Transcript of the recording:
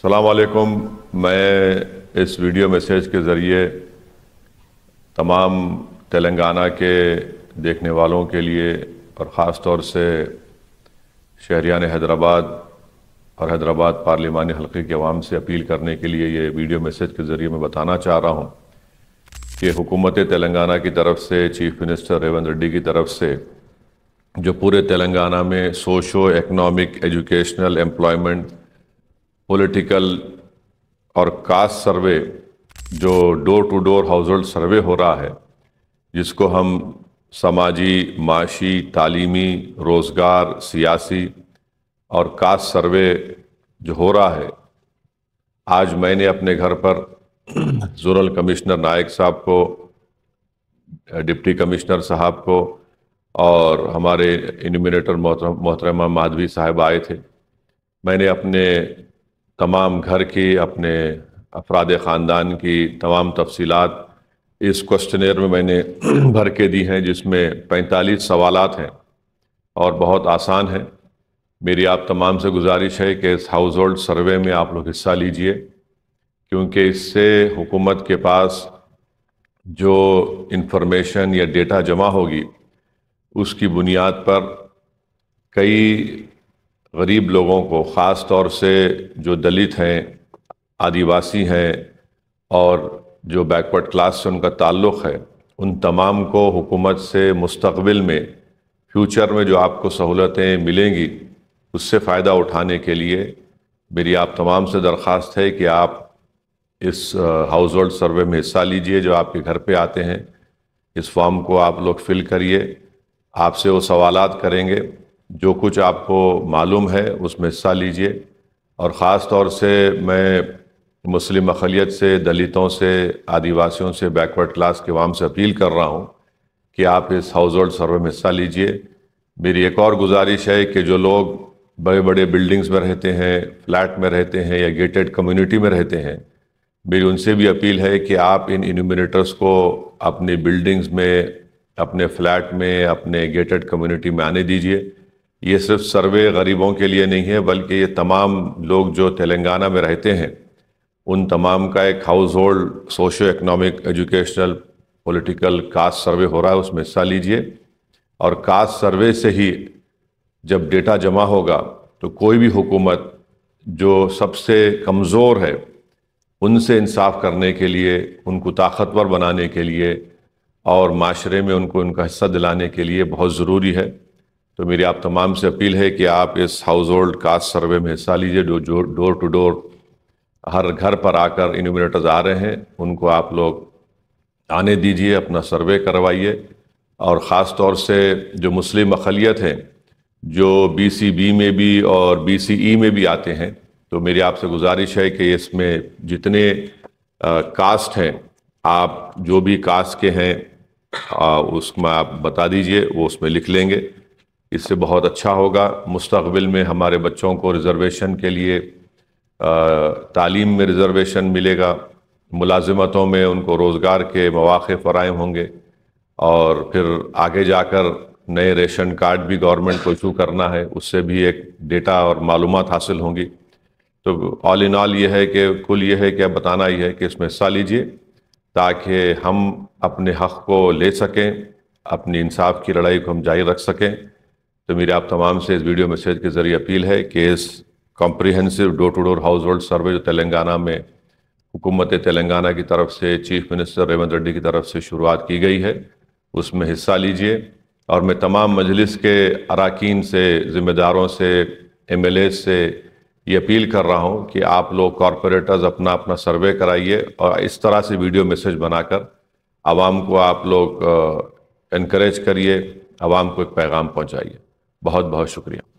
السلام علیکم۔ میں اس ویڈیو میسیج کے ذریعے تمام تلنگانہ کے دیکھنے والوں کے لیے اور خاص طور سے شہریان حیدرآباد اور حیدرآباد پارلیمانی حلقے کے عوام سے اپیل کرنے کے لیے یہ ویڈیو میسیج کے ذریعے میں بتانا چاہ رہا ہوں کہ حکومت تلنگانہ کی طرف سے چیف منسٹر ریونت ریڈی کی طرف سے جو پورے تلنگانہ میں socio economic educational employment political اور کاسٹ سروے جو door to door household survey ہو رہا ہے، جس کو ہم سماجی، معاشی، تعلیمی، روزگار، سیاسی اور کاسٹ سروے جو ہو رہا ہے، آج میں نے اپنے گھر پر زونل کمشنر نائک صاحب کو، ڈپٹی کمشنر صاحب کو اور ہمارے انیمیریٹر محترمہ مادھوی صاحب آئے تھے۔ میں نے اپنے تمام گھر کی، اپنے افراد خاندان کی تمام تفصیلات اس کوسچنیر میں نے بھر کے دی ہیں، جس میں 45 سوالات ہیں اور بہت آسان ہیں۔ میری آپ تمام سے گزارش ہے کہ اس ہاؤس ہولڈ سروے میں آپ لوگ حصہ لیجئے، کیونکہ اس سے حکومت کے پاس جو انفارمیشن یا ڈیٹا جمع ہوگی، اس کی بنیاد پر کئی غریب لوگوں کو، خاص طور سے جو دلت ہیں، آدیواسی ہیں اور جو بیکورڈ کلاس سے ان کا تعلق ہے، ان تمام کو حکومت سے مستقبل میں، فیوچر میں جو آپ کو سہولتیں ملیں گی، اس سے فائدہ اٹھانے کے لیے میری آپ تمام سے درخواست ہے کہ آپ اس ہاؤس ہولڈ سروے میں حصہ لیجئے جو آپ کے گھر پہ آتے ہیں۔ اس فارم کو آپ لوگ فل کریے، آپ سے وہ سوالات کریں گے، جو کچھ آپ کو معلوم ہے اس میں حصہ لیجئے۔ اور خاص طور سے میں مسلم اقلیت سے، دلتوں سے، آدیواسیوں سے، بیکورڈ کلاس کے عوام سے اپیل کر رہا ہوں کہ آپ اس ہاؤس ہولڈ سروے میں حصہ لیجئے۔ میری ایک اور گزارش ہے کہ جو لوگ بڑے بڑے بلڈنگز میں رہتے ہیں، فلیٹ میں رہتے ہیں یا گیٹڈ کمیونٹی میں رہتے ہیں، میری ان سے بھی اپیل ہے کہ آپ ان انیمیریٹرز کو اپنی بلڈنگز میں، اپنے فلیٹ میں، اپنے گیٹڈ کمیونٹی میں آنے دیجئے۔ یہ صرف سروے غریبوں کے لیے نہیں ہے، بلکہ یہ تمام لوگ جو تلنگانہ میں رہتے ہیں، ان تمام کا ایک household socio economic educational political caste survey ہو رہا ہے، اس میں حصہ لیجئے۔ اور کاسٹ سروے سے ہی جب ڈیٹا جمع ہوگا تو کوئی بھی حکومت جو سب سے کمزور ہے، ان سے انصاف کرنے کے لیے، ان کو طاقتور بنانے کے لیے اور معاشرے میں ان کو ان کا حصہ دلانے کے لیے بہت ضروری ہے۔ تو میری آپ تمام سے اپیل ہے کہ آپ اس ہاؤس ہولڈ کاسٹ سروے میں حصہ لیجئے، جو ڈور ٹو ڈور ہر گھر پر آ کر انیمیریٹرز آ رہے ہیں، ان کو آپ لوگ آنے دیجئے، اپنا سروے کروائیے۔ اور خاص طور سے جو مسلم اقلیت ہیں، جو بی سی بی میں بھی اور بی سی ای میں بھی آتے ہیں، تو میری آپ سے گزارش ہے کہ اس میں جتنے کاسٹ ہیں، آپ جو بھی کاسٹ کے ہیں اس میں آپ بتا دیجئے، وہ اس میں لکھ لیں گے۔ اس سے بہت اچھا ہوگا۔ مستقبل میں ہمارے بچوں کو ریزرویشن کے لیے، تعلیم میں ریزرویشن ملے گا، ملازمتوں میں ان کو روزگار کے مواقع فراہم ہوں گے، اور پھر آگے جا کر نئے ریشن کارڈ بھی گورنمنٹ کو ایشو کرنا ہے، اس سے بھی ایک ڈیٹا اور معلومات حاصل ہوں گی۔ تو آل ان آل یہ ہے کہ کل یہ ہے کہ اب بتانا ہی ہے کہ اس میں حصہ لیجئے، تاکہ ہم اپنے حق کو لے سکیں، اپنی انصاف کی لڑائی کو ہم جاری رکھ سکیں۔ تو میرے آپ تمام سے اس ویڈیو میسیج کے ذریعے اپیل ہے کہ اس comprehensive door to door household survey جو تلنگانہ میں حکومت تلنگانہ کی طرف سے، چیف منسٹر ریونت ریڈی کی طرف سے شروعات کی گئی ہے، اس میں حصہ لیجئے۔ اور میں تمام مجلس کے اراکین سے، ذمہ داروں سے، ایم ایل اے سے یہ اپیل کر رہا ہوں کہ آپ لوگ کارپوریٹرز اپنا سروے کرائیے، اور اس طرح سے ویڈیو میسیج بنا کر عوام کو آپ لوگ انکریج کریے، عوام کو ایک پیغام پہنچائیے۔ بہت بہت شکریہ۔